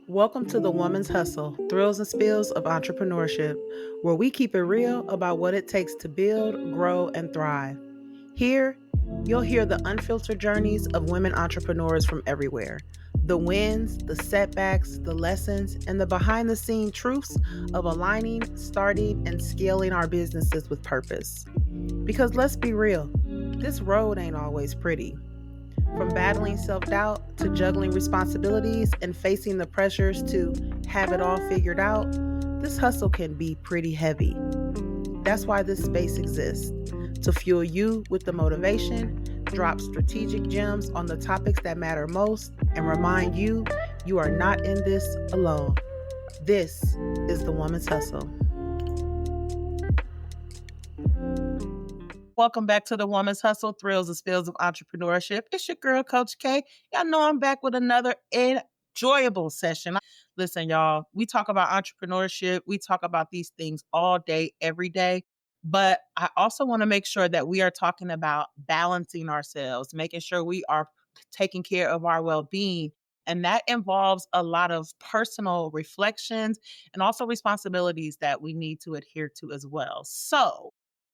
Welcome to the Woman's Hustle, Thrills and Spills of Entrepreneurship, where we keep it real about what it takes to build, grow, and thrive. Here, you'll hear the unfiltered journeys of women entrepreneurs from everywhere, the wins, the setbacks, the lessons, and the behind the scene truths of aligning, starting, and scaling our businesses with purpose. Because let's be real, this road ain't always pretty. From battling self doubt to juggling responsibilities and facing the pressures to have it all figured out, this hustle can be pretty heavy. That's why this space exists to fuel you with the motivation, drop strategic gems on the topics that matter most, and remind you you are not in this alone. This is the Woman's Hustle. Welcome back to the Woman's Hustle, Thrills and Spills of Entrepreneurship. It's your girl, Coach K. Y'all know I'm back with another enjoyable session. Listen, y'all, we talk about entrepreneurship. We talk about these things all day, every day. But I also want to make sure that we are talking about balancing ourselves, making sure we are taking care of our well being. And that involves a lot of personal reflections and also responsibilities that we need to adhere to as well. So,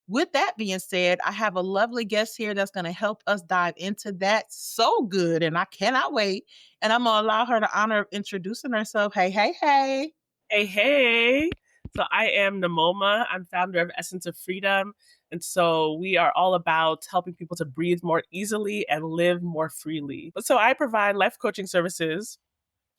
with that being said, I have a lovely guest here that's going to help us dive into that so good, and I cannot wait. And I'm going to allow her the honor of introducing herself. Hey, hey, hey. Hey, hey. So I am Nnemoma. I'm founder of Essence of Freedom. And so we are all about helping people to breathe more easily and live more freely. So I provide life coaching services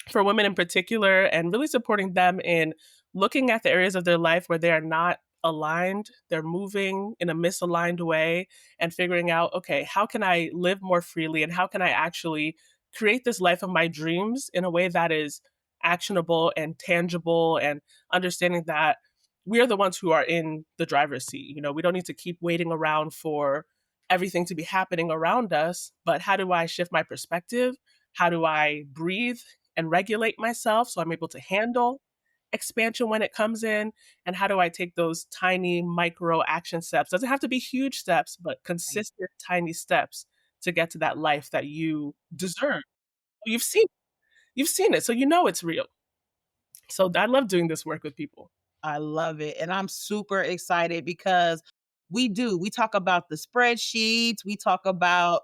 for women in particular and really supporting them in looking at the areas of their life where they are not aligned, they're moving in a misaligned way, and figuring out, okay, how can I live more freely and how can I actually create this life of my dreams in a way that is actionable and tangible, and understanding that we are the ones who are in the driver's seat. We don't need to keep waiting around for everything to be happening around us, but how do I shift my perspective? How do I breathe and regulate myself so I'm able to handle expansion when it comes in? And how do I take those tiny micro action steps? Doesn't have to be huge steps, but consistent tiny steps to get to that life that you deserve. You've seen you've seen it, so you know it's real. So I love doing this work with people. I love it. And I'm super excited because we talk about the spreadsheets, we talk about,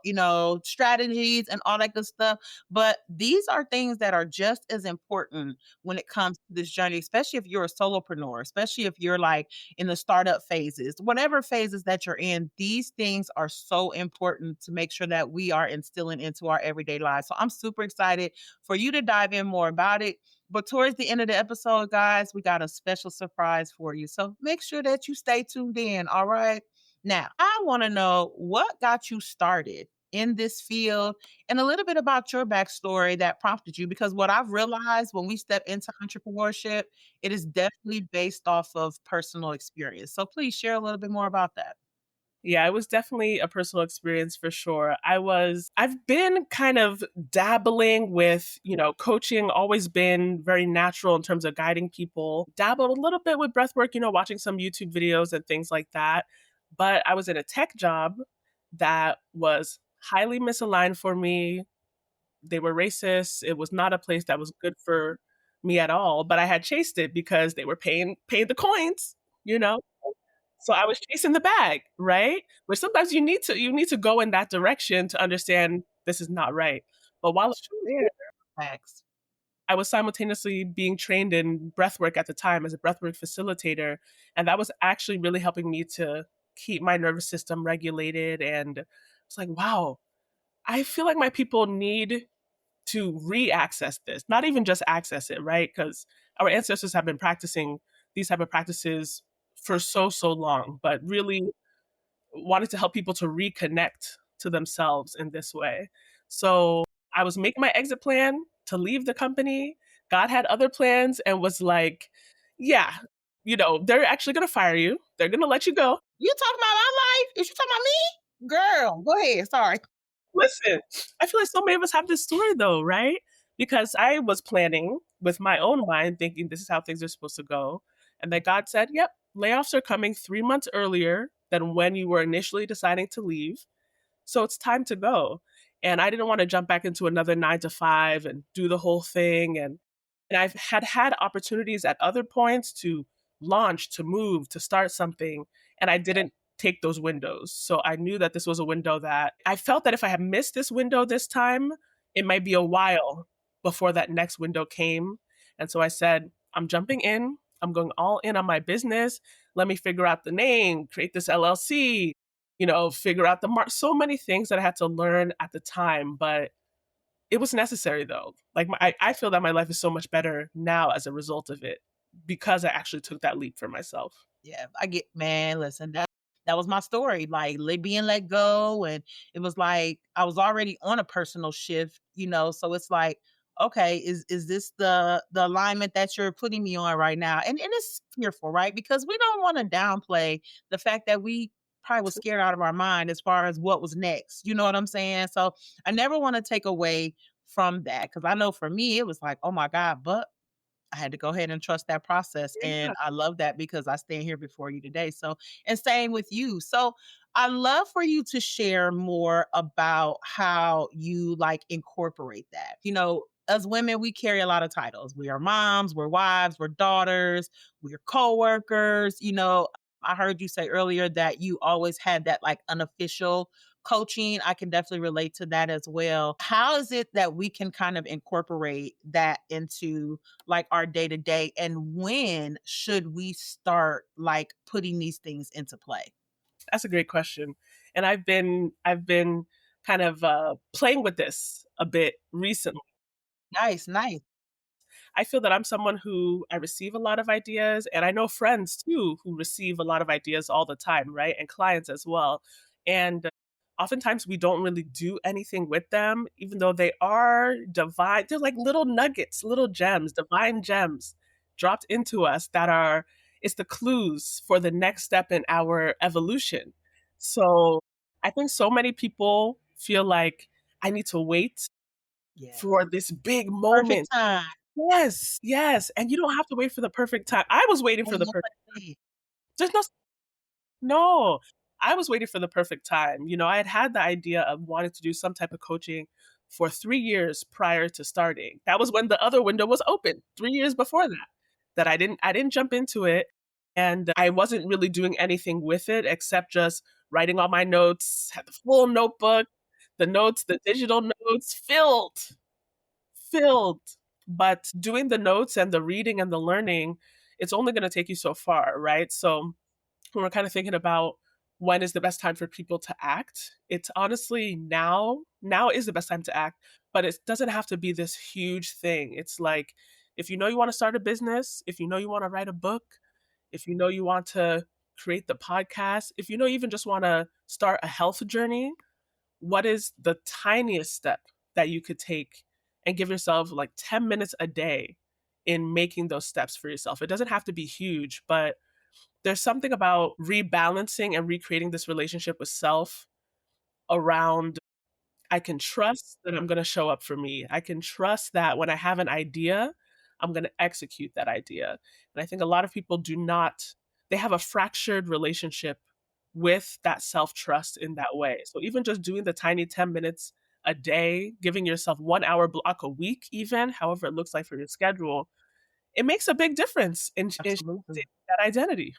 strategies and all that good stuff. But these are things that are just as important when it comes to this journey, especially if you're a solopreneur, especially if you're like in the startup phases, whatever phases that you're in, these things are so important to make sure that we are instilling into our everyday lives. So I'm super excited for you to dive in more about it. But towards the end of the episode, guys, we got a special surprise for you. So make sure that you stay tuned in. All right. Now, I want to know what got you started in this field and a little bit about your backstory that prompted you. Because what I've realized when we step into entrepreneurship, it is definitely based off of personal experience. So please share a little bit more about that. Yeah, it was definitely a personal experience for sure. I've been kind of dabbling with, coaching, always been very natural in terms of guiding people. Dabbled a little bit with breathwork, watching some YouTube videos and things like that. But I was in a tech job that was highly misaligned for me. They were racist. It was not a place that was good for me at all, but I had chased it because they were paying the coins, you know? So I was chasing the bag, right? Which sometimes you need to go in that direction to understand this is not right. But while I was True. there, Facts. I was simultaneously being trained in breathwork at the time as a breathwork facilitator, and that was actually really helping me to keep my nervous system regulated. And it's like, wow, I feel like my people need to re-access this, not even just access it, right? Because our ancestors have been practicing these type of practices for so long, but really wanted to help people to reconnect to themselves in this way. So I was making my exit plan to leave the company. God had other plans and was like, yeah, they're actually going to fire you. They're going to let you go. You talking about my life? Is you talking about me? Girl, go ahead. Sorry. Listen, I feel like so many of us have this story though, right? Because I was planning with my own mind, thinking this is how things are supposed to go. And then God said, yep, layoffs are coming 3 months earlier than when you were initially deciding to leave. So it's time to go. And I didn't want to jump back into another 9 to 5 and do the whole thing. And And I've had opportunities at other points to launch, to move, to start something, and I didn't take those windows. So I knew that this was a window that I felt that if I had missed this window this time, it might be a while before that next window came. And so I said, I'm jumping in. I'm going all in on my business. Let me figure out the name, create this LLC, figure out the mark. So many things that I had to learn at the time, but it was necessary though. Like I feel that my life is so much better now as a result of it because I actually took that leap for myself. Yeah, I get man, listen, that was my story, like, being let go, and it was like I was already on a personal shift, so it's like, "Okay, is this the alignment that you're putting me on right now?" And it's fearful, right? Because we don't wanna downplay the fact that we probably was scared out of our mind as far as what was next, you know what I'm saying? So, I never wanna take away from that because I know for me, it was like, "Oh my god," but I had to go ahead and trust that process, Yeah, and I love that because I stand here before you today, so and same with you. So, I love for you to share more about how you, like, incorporate that. As women, we carry a lot of titles. We are moms, we're wives, we're daughters, we're coworkers, I heard you say earlier that you always had that, like, unofficial coaching. I can definitely relate to that as well. How is it that we can kind of incorporate that into like our day to day, and when should we start like putting these things into play? that's a great question. And I've been kind of playing with this a bit recently. Nice, nice. I feel that I'm someone who I receive a lot of ideas, and I know friends too who receive a lot of ideas all the time, right? And clients as well. And oftentimes we don't really do anything with them, even though they are divine. They're like little nuggets, little gems, divine gems dropped into us that are, it's the clues for the next step in our evolution. So I think so many people feel like I need to wait Yeah. for this big Perfect moment. time. Yes, yes, and you don't have to wait for the perfect time. I was waiting for Ain't the no perfect such thing. there's no, I was waiting for the perfect time. I had the idea of wanting to do some type of coaching for 3 years prior to starting. That was when the other window was open, 3 years before that, that I didn't jump into it, and I wasn't really doing anything with it except just writing all my notes, had the full notebook, the notes, the digital notes filled. But doing the notes and the reading and the learning, it's only going to take you so far, right? So when we're kind of thinking about when is the best time for people to act, it's honestly now. Now is the best time to act, but it doesn't have to be this huge thing. It's like if you know you want to start a business, if you know you want to write a book, if you know you want to create the podcast, if you know you even just want to start a health journey, what is the tiniest step that you could take and give yourself like 10 minutes a day in making those steps for yourself? It doesn't have to be huge, but there's something about rebalancing and recreating this relationship with self around I can trust that I'm going to show up for me. I can trust that when I have an idea, I'm going to execute that idea. And I think a lot of people do not, they have a fractured relationship with that self trust in that way. So even just doing the tiny 10 minutes a day, giving yourself 1 hour block a week, even however it looks like for your schedule, it makes a big difference in Absolutely. shifting that identity.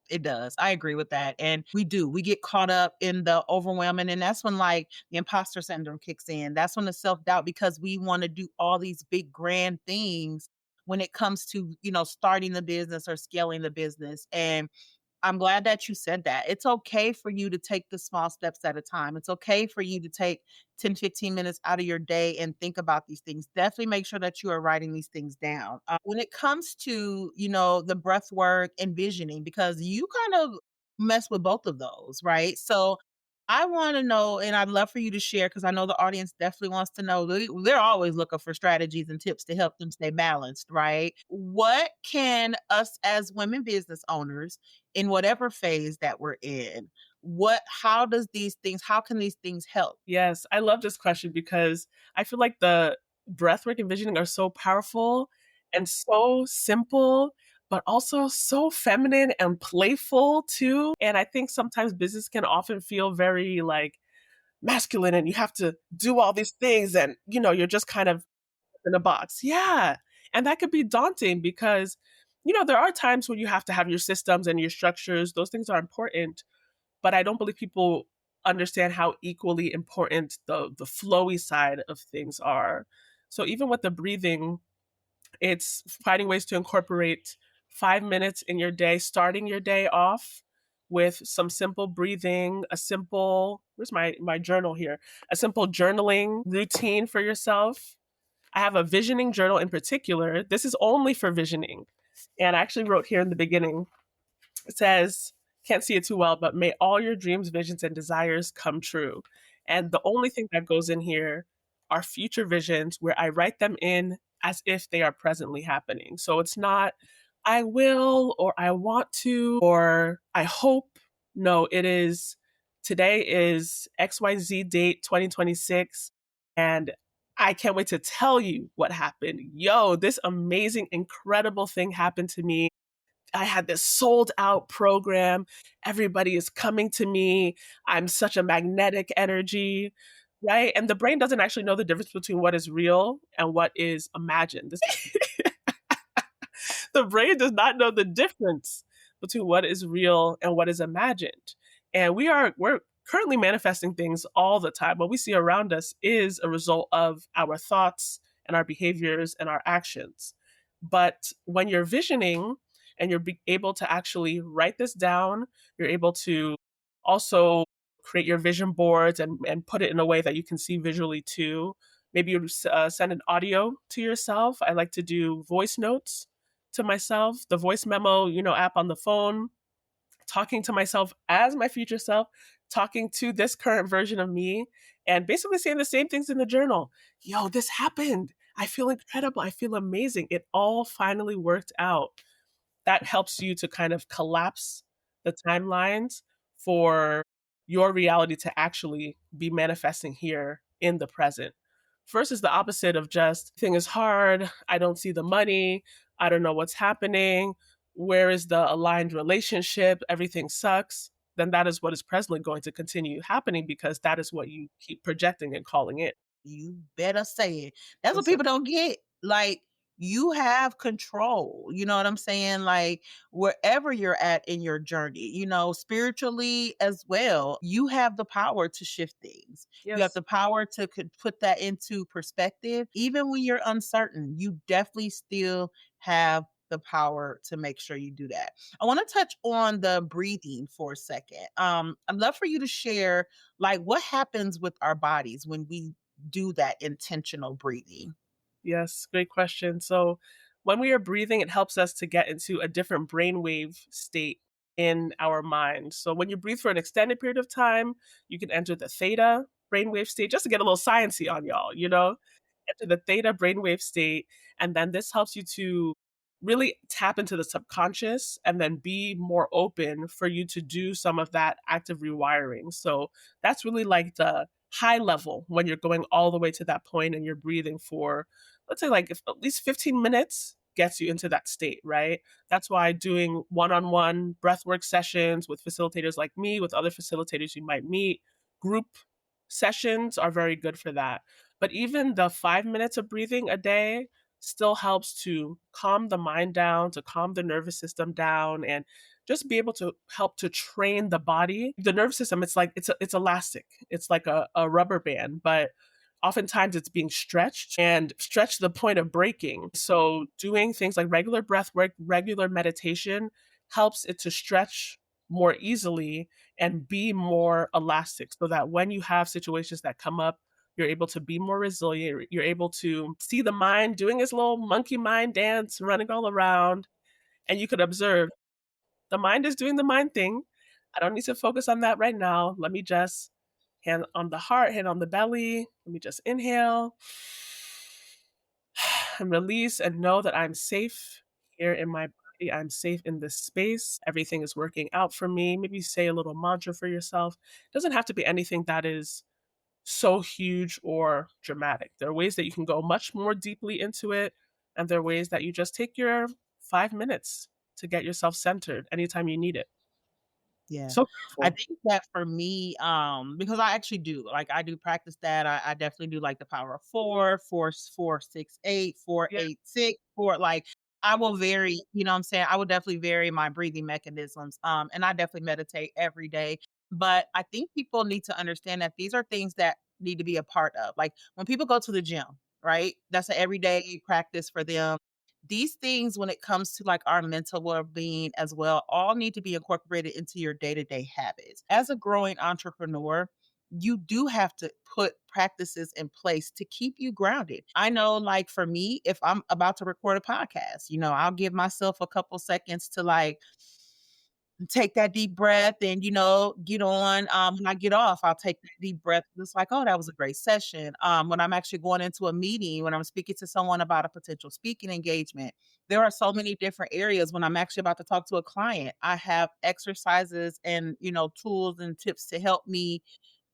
It does. I agree with that. And we do. We get caught up in the overwhelming. And that's when like the imposter syndrome kicks in. That's when the self-doubt because we want to do all these big grand things when it comes to, starting the business or scaling the business. And I'm glad that you said that. It's okay for you to take the small steps at a time. It's okay for you to take 10, 15 minutes out of your day and think about these things. Definitely make sure that you are writing these things down. When it comes to, the breath work and visioning, because you kind of mess with both of those, right? So I want to know, and I'd love for you to share because I know the audience definitely wants to know. They're always looking for strategies and tips to help them stay balanced, right? What can us as women business owners in whatever phase that we're in, how can these things help? Yes, I love this question because I feel like the breathwork and visioning are so powerful and so simple, but also so feminine and playful too. And I think sometimes business can often feel very like masculine and you have to do all these things and you're just kind of in a box. Yeah. And that could be daunting because, there are times when you have to have your systems and your structures. Those things are important, but I don't believe people understand how equally important the flowy side of things are. So even with the breathing, it's finding ways to incorporate 5 minutes in your day, starting your day off with some simple breathing, a simple, where's my journal here? A simple journaling routine for yourself. I have a visioning journal in particular. This is only for visioning. And I actually wrote here in the beginning, it says, can't see it too well, but may all your dreams, visions, and desires come true. And the only thing that goes in here are future visions where I write them in as if they are presently happening. So it's not, I will, or I want to, or I hope. No, it is, today is XYZ date 2026. And I can't wait to tell you what happened. Yo, this amazing, incredible thing happened to me. I had this sold out program. Everybody is coming to me. I'm such a magnetic energy, right? And the brain doesn't actually know the difference between what is real and what is imagined. The brain does not know the difference between what is real and what is imagined. And we're currently manifesting things all the time. What we see around us is a result of our thoughts and our behaviors and our actions. But when you're visioning and able to actually write this down, you're able to also create your vision boards and put it in a way that you can see visually too. Maybe you send an audio to yourself. I like to do voice notes to myself, the voice memo, app on the phone, talking to myself as my future self, talking to this current version of me, and basically saying the same things in the journal. Yo, this happened. I feel incredible. I feel amazing. It all finally worked out. That helps you to kind of collapse the timelines for your reality to actually be manifesting here in the present. First is the opposite of just thing is hard, I don't see the money, I don't know what's happening, where is the aligned relationship, everything sucks. Then that is what is presently going to continue happening because that is what you keep projecting and calling it. You better say it. That's what That's it. people don't get. Like, you have control. You know what I'm saying? Like, wherever you're at in your journey, spiritually as well, you have the power to shift things. You have Yes. the power to put that into perspective. Even when you're uncertain, you definitely still have the power to make sure you do that. I want to touch on the breathing for a second. I'd love for you to share, like, what happens with our bodies when we do that intentional breathing. Yes, great question. So, when we are breathing, it helps us to get into a different brainwave state in our mind. So, when you breathe for an extended period of time, you can enter the theta brainwave state, just to get a little sciencey on y'all, enter the theta brainwave state. And then this helps you to really tap into the subconscious and then be more open for you to do some of that active rewiring. So, that's really like the high level when you're going all the way to that point and you're breathing for, let's say, like, if at least 15 minutes gets you into that state, right? That's why doing one-on-one breathwork sessions with facilitators like me, with other facilitators you might meet, group sessions are very good for that. But even the 5 minutes of breathing a day still helps to calm the mind down, to calm the nervous system down, and just be able to help to train the body. The nervous system, it's like it's elastic. It's like a rubber band, but oftentimes it's being stretched and stretched to the point of breaking. So doing things like regular breath work, regular meditation helps it to stretch more easily and be more elastic so that when you have situations that come up, you're able to be more resilient. You're able to see the mind doing its little monkey mind dance, running all around, and you could observe the mind is doing the mind thing. I don't need to focus on that right now. Let me just hand on the heart, hand on the belly. Let me just inhale and release and know that I'm safe here in my body. I'm safe in this space. Everything is working out for me. Maybe say a little mantra for yourself. It doesn't have to be anything that is so huge or dramatic. There are ways that you can go much more deeply into it, and there are ways that you just take your 5 minutes to get yourself centered anytime you need it. Yeah. So I grateful. think that for me, because I actually do, like, I do practice that. I definitely do like the power of 4, 4, 4, 6, 8, 4, Yeah. 8, 6, 4. Like, I will vary, you know what I'm saying? I will definitely vary my breathing mechanisms. And I definitely meditate every day. But I think people need to understand that these are things that need to be a part of. Like when people go to the gym, right? That's an everyday practice for them. These things, when it comes to like our mental well-being as well, all need to be incorporated into your day-to-day habits. As a growing entrepreneur, you do have to put practices in place to keep you grounded. I know, like for me, if I'm about to record a podcast, I'll give myself a couple seconds to like take that deep breath and, get on. When I get off, I'll take that deep breath. It's like, oh, that was a great session. When I'm actually going into a meeting, when I'm speaking to someone about a potential speaking engagement, there are so many different areas when I'm actually about to talk to a client. I have exercises and, tools and tips to help me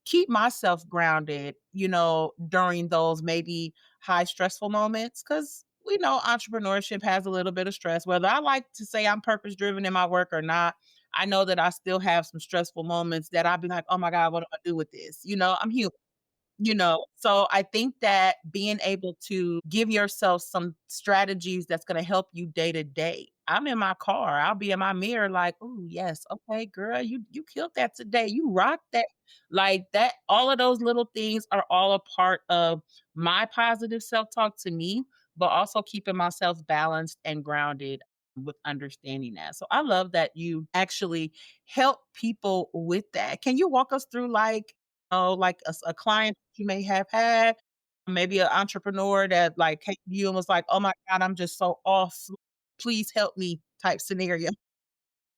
keep myself grounded, during those maybe high stressful moments. Cause we know entrepreneurship has a little bit of stress. Whether I like to say I'm purpose driven in my work or not, I know that I still have some stressful moments that I'll be like, oh my God, what do I do with this? I'm human. So I think that being able to give yourself some strategies that's gonna help you day to day. I'm in my car, I'll be in my mirror like, "Ooh, yes, okay, girl, you killed that today, you rocked that." Like that, all of those little things are all a part of my positive self-talk to me, but also keeping myself balanced and grounded with understanding that. So I love that you actually help people with that. Can you walk us through like a client you may have had, maybe an entrepreneur that like came to you and was like, "Oh my God, I'm just so off. Please help me," type scenario.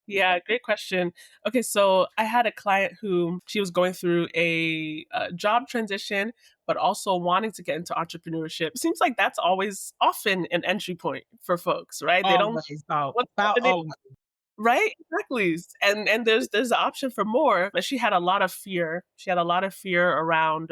Yeah, great question. Okay, so I had a client who she was going through a job transition, but also wanting to get into entrepreneurship. Seems like that's always often an entry point for folks, right? They don't Always, about what's about happening, always. right? Exactly. And there's the option for more, but she had a lot of fear. She had a lot of fear around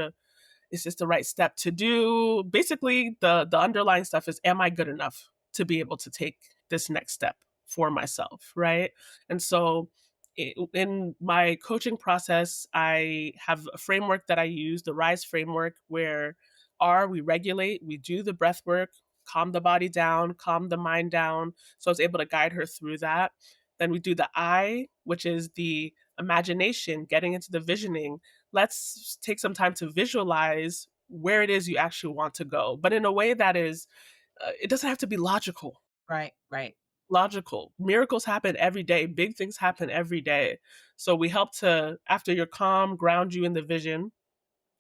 is this the right step to do? Basically, the underlying stuff is, am I good enough to be able to take this next step for myself, right? And so in my coaching process, I have a framework that I use, the RISE framework, where we regulate, we do the breath work, calm the body down, calm the mind down. So I was able to guide her through that. Then we do the I, which is the imagination, getting into the visioning. Let's take some time to visualize where it is you actually want to go, but in a way that is, it doesn't have to be logical. Right, right. Logical. Miracles happen every day. Big things happen every day. So we help to, after you're calm, ground you in the vision.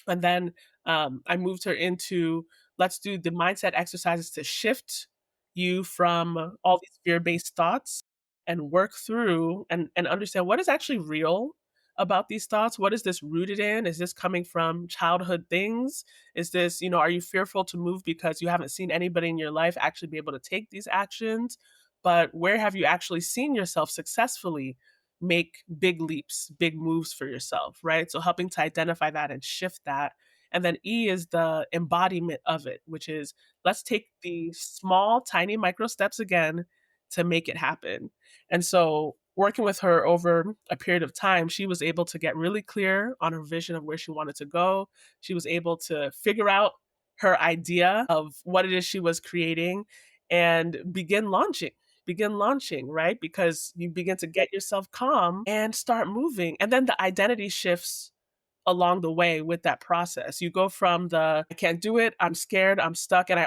And then I moved her into, let's do the mindset exercises to shift you from all these fear based thoughts and work through and understand what is actually real about these thoughts. What is this rooted in? Is this coming from childhood things? Is this, are you fearful to move because you haven't seen anybody in your life actually be able to take these actions? But where have you actually seen yourself successfully make big leaps, big moves for yourself, right? So helping to identify that and shift that. And then E is the embodiment of it, which is let's take the small, tiny micro steps again to make it happen. And so working with her over a period of time, she was able to get really clear on her vision of where she wanted to go. She was able to figure out her idea of what it is she was creating and begin launching, right? Because you begin to get yourself calm and start moving. And then the identity shifts along the way with that process. You go from the I can't do it, I'm scared, I'm stuck, and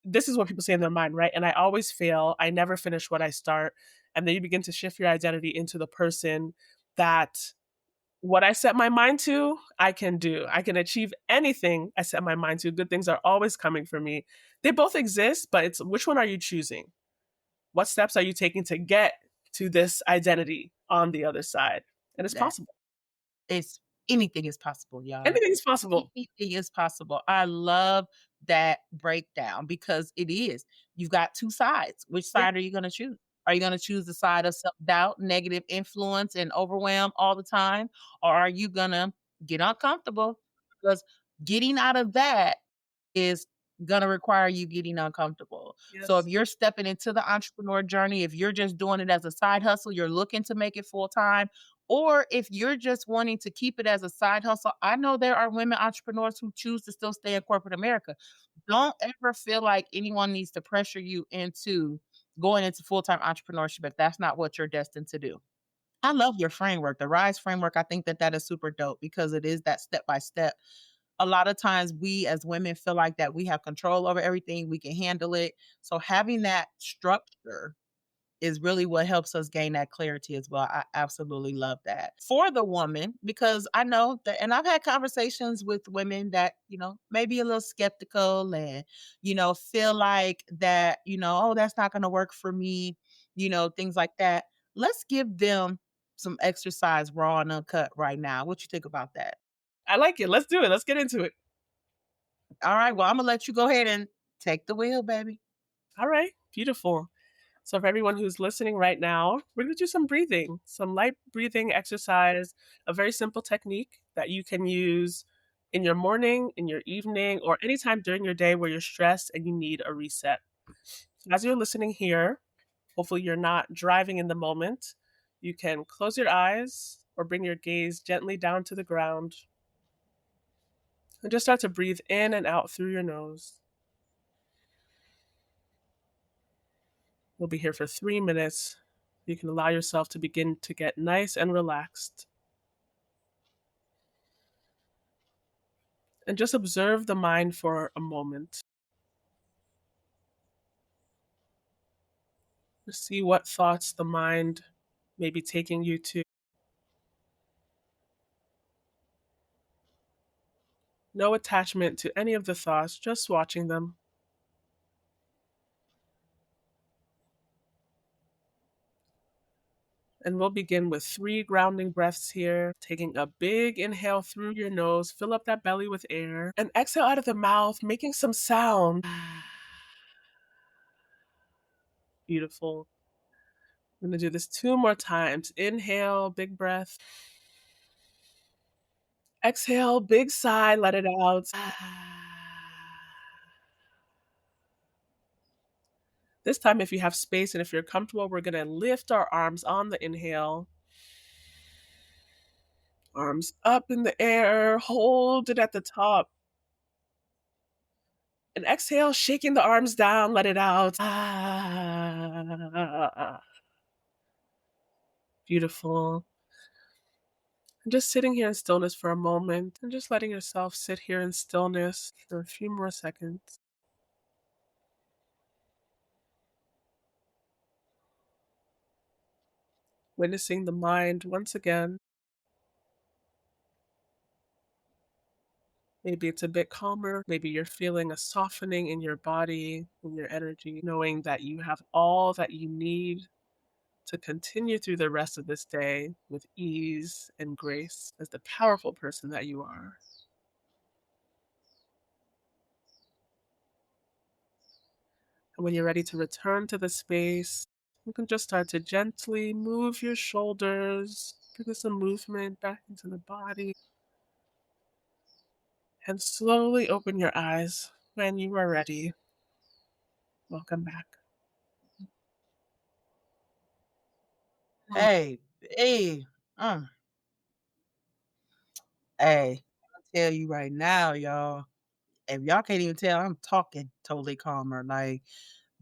this is what people say in their mind, right? And I always fail, I never finish what I start. And then you begin to shift your identity into the person that what I set my mind to, I can do. I can achieve anything I set my mind to. Good things are always coming for me. They both exist, but it's which one are you choosing? What steps are you taking to get to this identity on the other side? And it's That possible. it's anything is possible, y'all. Anything is possible. Anything is possible. I love that breakdown because it is. You've got 2 sides. Which Yeah. side are you gonna choose? Are you gonna choose the side of self-doubt, negative influence, and overwhelm all the time? Or are you gonna get uncomfortable? Because getting out of that is gonna require you getting uncomfortable. So if Yes. you're stepping into the entrepreneur journey, if you're just doing it as a side hustle, you're looking to make it full time, Or if you're just wanting to keep it as a side hustle, I know there are women entrepreneurs who choose to still stay in corporate America. Don't ever feel like anyone needs to pressure you into going into full-time entrepreneurship if that's not what you're destined to do. I love your framework. The RISE framework, I think that that is super dope because it is that step by step. A lot of times we as women feel like that we have control over everything, we can handle it. So having that structure is really what helps us gain that clarity as well. I absolutely love that. For the woman, because I know that, and I've had conversations with women that, may be a little skeptical and, feel like that, oh, that's not going to work for me, things like that. Let's give them some exercise raw and uncut right now. What you think about that? I like it. Let's do it. Let's get into it. All right. Well, I'm going to let you go ahead and take the wheel, baby. All right. Beautiful. So, for everyone who's listening right now, we're going to do some breathing, some light breathing exercise, a very simple technique that you can use in your morning, in your evening, or anytime during your day where you're stressed and you need a reset. So as you're listening here, hopefully you're not driving in the moment. You can close your eyes or bring your gaze gently down to the ground and just start to breathe in and out through your nose. We'll be here for 3 minutes. You can allow yourself to begin to get nice and relaxed. And just observe the mind for a moment. See what thoughts the mind may be taking you to. No attachment to any of the thoughts, just watching them. And we'll begin with 3 grounding breaths here. Taking a big inhale through your nose, fill up that belly with air, and exhale out of the mouth, making some sound. Beautiful. I'm going to do this 2 more times. Inhale, big breath. Exhale, big sigh, let it out. This time, if you have space and if you're comfortable, we're going to lift our arms on the inhale. Arms up in the air, hold it at the top. And exhale, shaking the arms down, let it out. Beautiful. And just sitting here in stillness for a moment and just letting yourself sit here in stillness for a few more seconds. Witnessing the mind once again. Maybe it's a bit calmer. Maybe you're feeling a softening in your body, in your energy, knowing that you have all that you need to continue through the rest of this day with ease and grace as the powerful person that you are. And when you're ready to return to the space, you can just start to gently move your shoulders, bring some movement back into the body, and slowly open your eyes when you are ready. Welcome back. Hey, hey, uh, hey, I'll tell you right now, y'all. If y'all can't even tell, I'm talking totally calmer. Like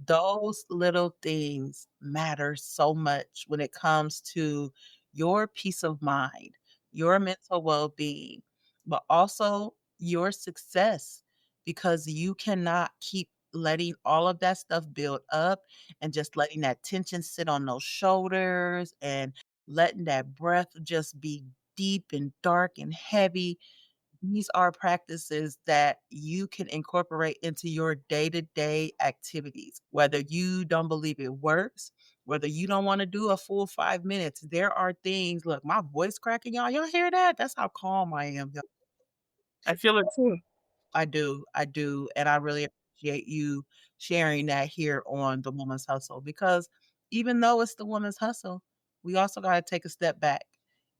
those little things matter so much when it comes to your peace of mind, your mental well-being, but also your success because you cannot keep letting all of that stuff build up and just letting that tension sit on those shoulders and letting that breath just be deep and dark and heavy. These are practices that you can incorporate into your day-to-day activities. Whether you don't believe it works, whether you don't wanna do a full 5 minutes, there are things look, my voice cracking, y'all hear that? That's how calm I am, y'all. I feel it too. I do, and I really appreciate you sharing that here on The Woman's Hustle because even though it's the woman's hustle, we also gotta take a step back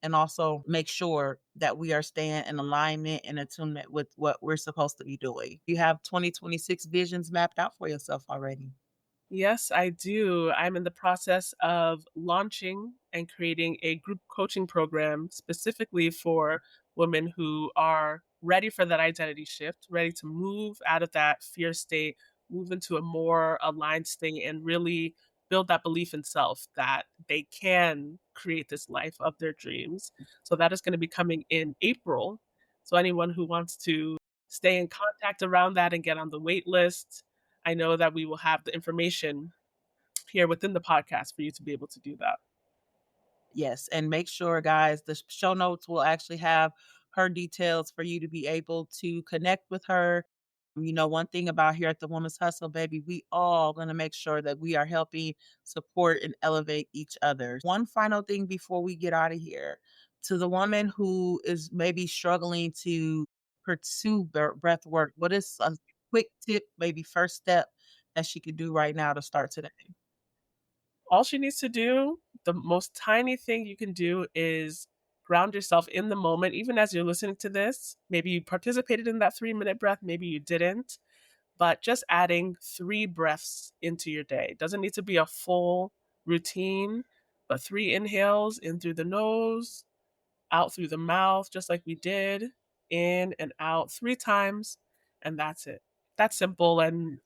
and also make sure that we are staying in alignment and attunement with what we're supposed to be doing. You have 2026 visions mapped out for yourself already. Yes, I do. I'm in the process of launching and creating a group coaching program specifically for women who are ready for that identity shift, ready to move out of that fear state, move into a more aligned state, and really build that belief in self that they can create this life of their dreams. So that is going to be coming in April. So anyone who wants to stay in contact around that and get on the wait list, I know that we will have the information here within the podcast for you to be able to do that. Yes, and make sure, guys, the show notes will actually have her details for you to be able to connect with her. You know, one thing about here at the Woman's Hustle, baby, we all gonna make sure that we are helping support and elevate each other. One final thing before we get out of here, to the woman who is maybe struggling to pursue breath work, what is a quick tip, maybe first step that she could do right now to start today? All she needs to do, the most tiny thing you can do is ground yourself in the moment, even as you're listening to this. Maybe you participated in that 3-minute breath, maybe you didn't, but just adding 3 breaths into your day. Doesn't need to be a full routine, but 3 inhales in through the nose, out through the mouth, just like we did, in and out 3 times, and that's it. That's simple and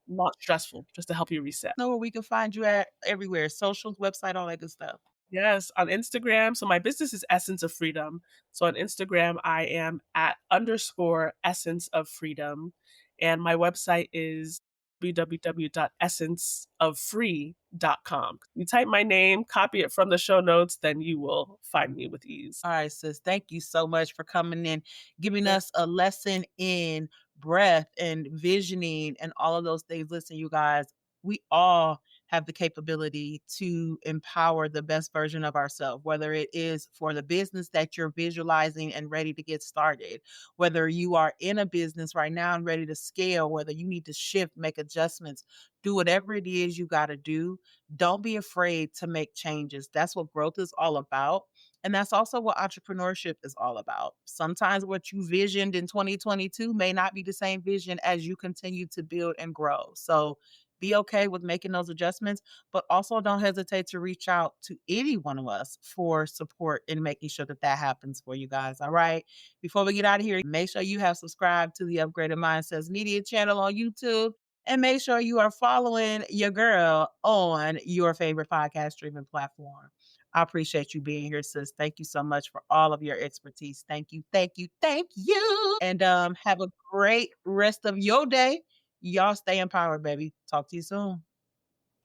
not stressful, just to help you reset. Know where we can find you at everywhere, socials, website, all that good stuff. Yes, on Instagram. So my business is Essence of Freedom. So on Instagram, I am at underscore Essence of Freedom. And my website is www.essenceoffree.com. You type my name, copy it from the show notes, then you will find me with ease. All right, sis. Thank you so much for coming in, giving us a lesson in breath and visioning and all of those things. Listen, you guys, we all have the capability to empower the best version of ourselves, whether it is for the business that you're visualizing and ready to get started, whether you are in a business right now and ready to scale, whether you need to shift, make adjustments, do whatever it is you got to do. Don't be afraid to make changes. That's what growth is all about. And that's also what entrepreneurship is all about. Sometimes what you visioned in 2022 may not be the same vision as you continue to build and grow. So be okay with making those adjustments, but also don't hesitate to reach out to any one of us for support in making sure that that happens for you guys. All right. Before we get out of here, make sure you have subscribed to the Upgraded Mindsets Media channel on YouTube. And make sure you are following your girl on your favorite podcast streaming platform. I appreciate you being here, sis. Thank you so much for all of your expertise. Thank you, thank you, thank you. And have a great rest of your day. Y'all stay empowered, baby. Talk to you soon.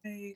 Bye.